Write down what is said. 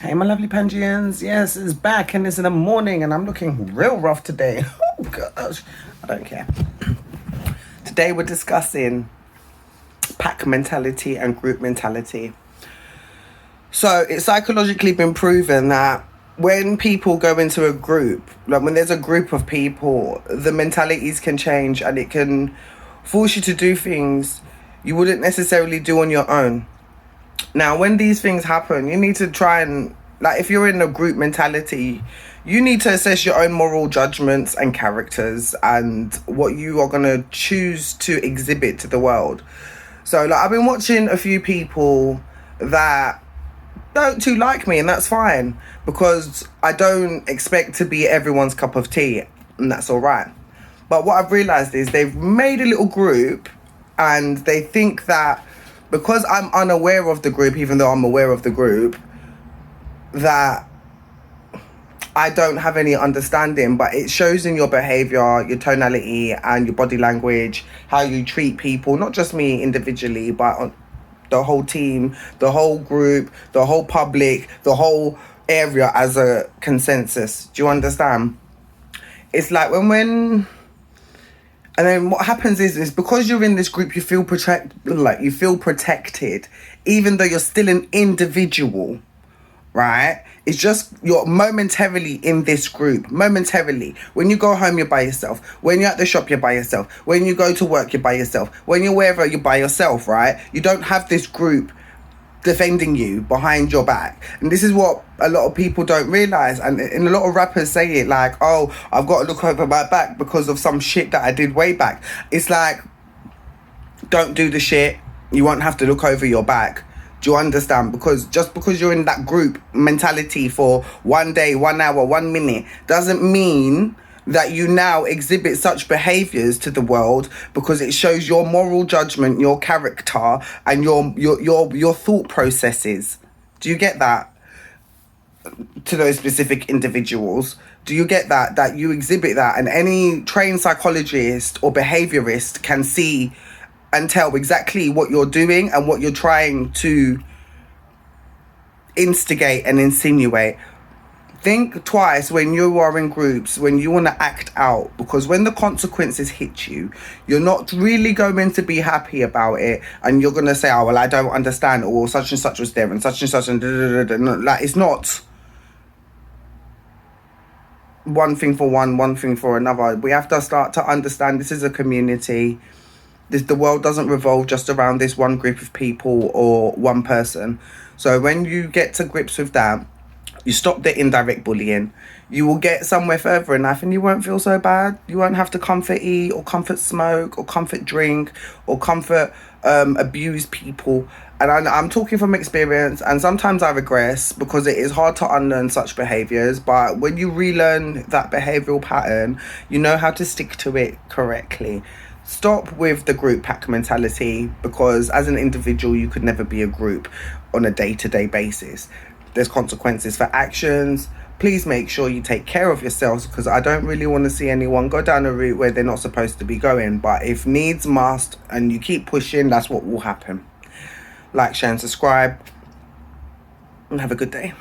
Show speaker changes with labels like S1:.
S1: Hey, my lovely Pangians. Yes, it's back and it's in the morning and I'm looking real rough today. Oh, gosh. I don't care. Today we're discussing pack mentality and group mentality. So it's psychologically been proven that when people go into a group, like when there's a group of people, the mentalities can change and it can force you to do things you wouldn't necessarily do on your own. Now, when these things happen, you need to try and, like, if you're in a group mentality, you need to assess your own moral judgments and characters and what you are going to choose to exhibit to the world. So, like, I've been watching a few people that don't too like me, and that's fine because I don't expect to be everyone's cup of tea, and that's all right. But what I've realized is they've made a little group and they think that because I'm unaware of the group, even though I'm aware of the group, that I don't have any understanding, but it shows in your behavior, your tonality, and your body language, how you treat people, not just me individually, but on the whole team, the whole group, the whole public, the whole area as a consensus. Do you understand? It's like when and then what happens is because you're in this group, you feel you feel protected, even though you're still an individual, right? It's just you're momentarily in this group. Momentarily. When you go home, you're by yourself. When you're at the shop, you're by yourself. When you go to work, you're by yourself. When you're wherever, you're by yourself, right? You don't have this group defending you behind your back. And this is what a lot of people don't realize, and a lot of rappers say it like, oh, I've got to look over my back because of some shit that I did way back. It's like, don't do the shit, you won't have to look over your back. Do you understand? Because just because you're in that group mentality for 1 day, 1 hour, 1 minute doesn't mean that you now exhibit such behaviors to the world, because it shows your moral judgment, your character, and your thought processes. Do you get that? To those specific individuals, do you get that you exhibit that, and any trained psychologist or behaviorist can see and tell exactly what you're doing and what you're trying to instigate and insinuate. Think twice when you are in groups, when you want to act out, because when the consequences hit you, you're not really going to be happy about it, and you're going to say, oh, well, I don't understand, or such and such was there, and such and like, it's not one thing for one thing for another. We have to start to understand this is a community. The world doesn't revolve just around this one group of people or one person. So when you get to grips with that, you stop the indirect bullying, you will get somewhere further in life and you won't feel so bad. You won't have to comfort eat or comfort smoke or comfort drink or comfort abuse people. And I'm talking from experience, and sometimes I regress because it is hard to unlearn such behaviors. But when you relearn that behavioral pattern, you know how to stick to it correctly. Stop with the group pack mentality, because as an individual, you could never be a group on a day-to-day basis. There's consequences for actions. Please make sure you take care of yourselves, because I don't really want to see anyone go down a route where they're not supposed to be going. But if needs must and you keep pushing, that's what will happen. Like, share and subscribe, and have a good day.